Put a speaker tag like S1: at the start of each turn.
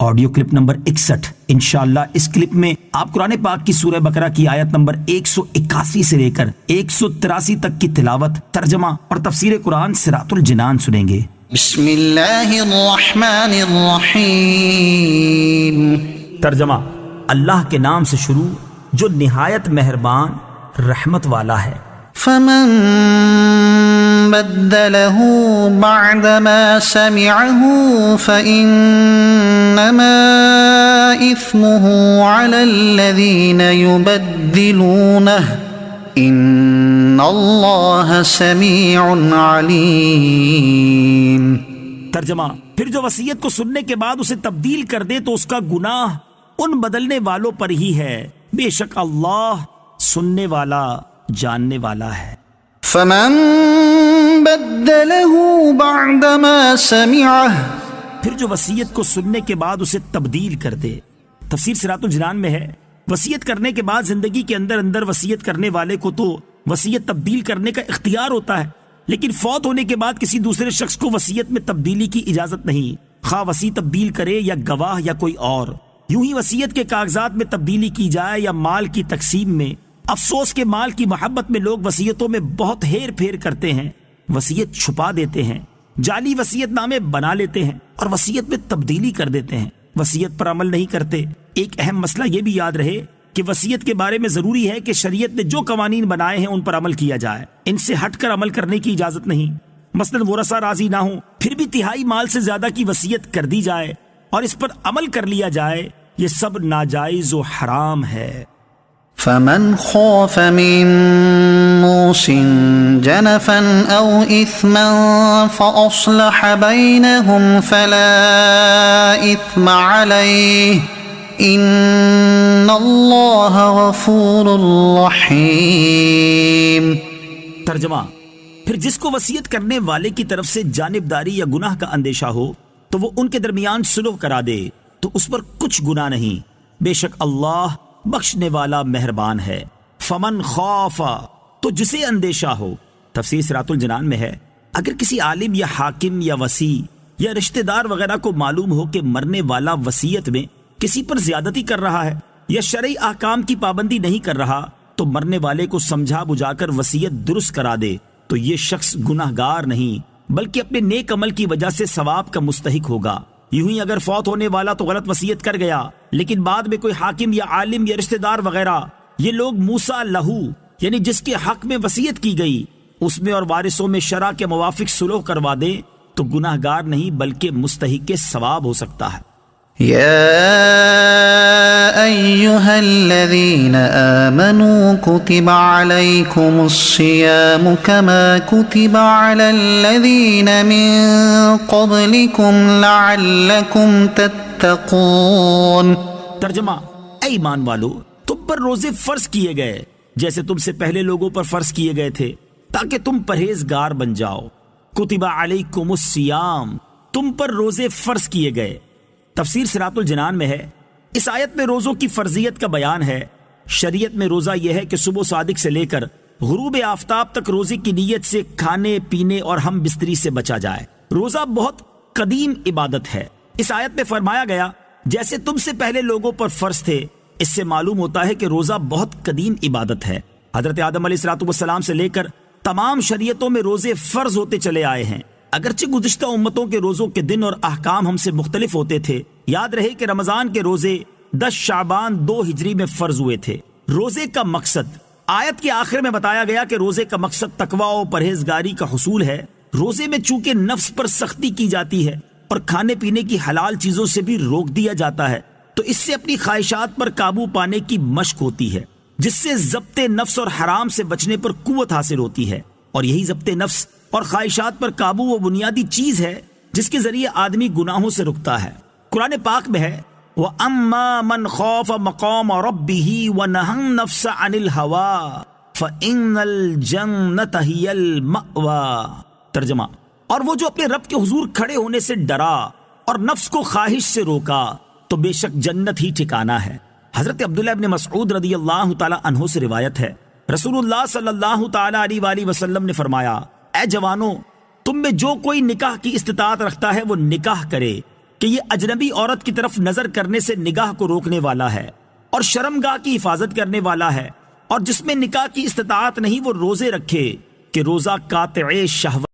S1: Audio clip number 61۔ انشاءاللہ اس clip میں آپ قرآن پاک کی سورہ بقرہ کی آیت نمبر 181 سے لے کر 183 تک کی تلاوت، ترجمہ اور تفسیر قرآن صراط الجنان سنیں گے۔
S2: بسم اللہ الرحمن الرحیم۔
S1: ترجمہ: اللہ کے نام سے شروع جو نہایت مہربان رحمت والا ہے۔
S2: فمن بدله بعدما سمعه فإنما إثمه على الذين يبدلونه إن الله سميع عليم۔
S1: ترجمہ: پھر جو وصیت کو سننے کے بعد اسے تبدیل کر دے تو اس کا گناہ ان بدلنے والوں پر ہی ہے، بے شک اللہ سننے والا جاننے والا ہے۔
S2: فمن بدله بعدما سمعه،
S1: پھر جو وصیت کو سننے کے بعد اسے تبدیل کر دے۔ تفسیر صراط الجنان میں ہے، وصیت کرنے کے بعد زندگی کے اندر وصیت کرنے والے کو تو وصیت تبدیل کرنے کا اختیار ہوتا ہے، لیکن فوت ہونے کے بعد کسی دوسرے شخص کو وصیت میں تبدیلی کی اجازت نہیں، خواہ وصی تبدیل کرے یا گواہ یا کوئی اور۔ یوں ہی وصیت کے کاغذات میں تبدیلی کی جائے یا مال کی تقسیم میں، افسوس کے مال کی محبت میں لوگ وصیتوں میں بہت ہیر پھیر کرتے ہیں، وصیت چھپا دیتے ہیں، جعلی وصیت نامے بنا لیتے ہیں اور وصیت میں تبدیلی کر دیتے ہیں، وصیت پر عمل نہیں کرتے۔ ایک اہم مسئلہ یہ بھی یاد رہے کہ وصیت کے بارے میں ضروری ہے کہ شریعت نے جو قوانین بنائے ہیں ان پر عمل کیا جائے، ان سے ہٹ کر عمل کرنے کی اجازت نہیں۔ مثلاً ورثہ راضی نہ ہوں پھر بھی تہائی مال سے زیادہ کی وصیت کر دی جائے اور اس پر عمل کر لیا جائے، یہ سب ناجائز و حرام ہے۔
S2: فمن خاف من موص جنفا او اثما فاصلح بينهم فلا اثم عليه ان اللہ غفور رحیم۔
S1: ترجمہ: پھر جس کو وصیت کرنے والے کی طرف سے جانبداری یا گناہ کا اندیشہ ہو تو وہ ان کے درمیان صلح کرا دے تو اس پر کچھ گناہ نہیں، بے شک اللہ بخشنے والا مہربان ہے۔ فمن خاف، تو جسے اندیشہ ہو۔ تفسیر صراط الجنان میں ہے، اگر کسی عالم یا حاکم یا وصی یا رشتہ دار وغیرہ کو معلوم ہو کہ مرنے والا وصیت میں کسی پر زیادتی کر رہا ہے یا شرعی احکام کی پابندی نہیں کر رہا تو مرنے والے کو سمجھا بجھا کر وصیت درست کرا دے تو یہ شخص گناہ گار نہیں بلکہ اپنے نیک عمل کی وجہ سے ثواب کا مستحق ہوگا۔ یوں ہی اگر فوت ہونے والا تو غلط وصیت کر گیا لیکن بعد میں کوئی حاکم یا عالم یا رشتہ دار وغیرہ یہ لوگ موسیٰ لہو یعنی جس کے حق میں وصیت کی گئی اس میں اور وارثوں میں شرع کے موافق صلح کروا دے تو گناہ گار نہیں بلکہ مستحق ثواب ہو سکتا ہے۔
S2: يا أيها الذين آمنوا كتب عليكم الصيام كما كتب على الذين من قبلكم لعلكم تتقون۔
S1: ترجمہ: اے ایمان والو، تم پر روزے فرض کیے گئے جیسے تم سے پہلے لوگوں پر فرض کیے گئے تھے تاکہ تم پرہیزگار بن جاؤ۔ کتب علیکم الصیام، تم پر روزے فرض کیے گئے۔ تفسیر صراط الجنان میں ہے، اس آیت میں روزوں کی فرضیت کا بیان ہے۔ شریعت میں روزہ یہ ہے کہ صبح صادق سے لے کر غروب آفتاب تک روزے کی نیت سے کھانے پینے اور ہم بستری سے بچا جائے۔ روزہ بہت قدیم عبادت ہے۔ اس آیت میں فرمایا گیا جیسے تم سے پہلے لوگوں پر فرض تھے، اس سے معلوم ہوتا ہے کہ روزہ بہت قدیم عبادت ہے۔ حضرت آدم علیہ الصلوۃ والسلام سے لے کر تمام شریعتوں میں روزے فرض ہوتے چلے آئے ہیں، اگرچہ گزشتہ امتوں کے روزوں کے دن اور احکام ہم سے مختلف ہوتے تھے۔ یاد رہے کہ رمضان کے روزے 10 شعبان 2 ہجری میں فرض ہوئے تھے۔ روزے کا مقصد آیت کے آخر میں بتایا گیا کہ روزے کا مقصد تقویٰ و پرہیزگاری کا حصول ہے۔ روزے میں چونکہ نفس پر سختی کی جاتی ہے اور کھانے پینے کی حلال چیزوں سے بھی روک دیا جاتا ہے تو اس سے اپنی خواہشات پر قابو پانے کی مشق ہوتی ہے، جس سے ضبط نفس اور حرام سے بچنے پر قوت حاصل ہوتی ہے، اور یہی ضبط نفس اور خواہشات پر قابو وہ بنیادی چیز ہے جس کے ذریعے آدمی گناہوں سے رکتا ہے۔ قرآن پاک میں ہے وَأَمَّا مَنْ خَافَ مَقَامَ رَبِّهِ وَنَهَى النَّفْسَ عَنِ الْهَوَىٰ فَإِنَّ الْجَنَّةَ هِيَ الْمَأْوَىٰ۔ ترجمہ: اور وہ جو اپنے رب کے حضور کھڑے ہونے سے ڈرا اور نفس کو خواہش سے روکا تو بے شک جنت ہی ٹھکانہ ہے۔ حضرت عبداللہ ابن مسعود رضی اللہ تعالی عنہ سے روایت ہے، رسول اللہ صلی اللہ تعالی علیہ وآلہ وسلم نے فرمایا، اے جوانوں، تم میں جو کوئی نکاح کی استطاعت رکھتا ہے وہ نکاح کرے، کہ یہ اجنبی عورت کی طرف نظر کرنے سے نگاہ کو روکنے والا ہے اور شرمگاہ کی حفاظت کرنے والا ہے، اور جس میں نکاح کی استطاعت نہیں وہ روزے رکھے کہ روزہ قاطع شہوت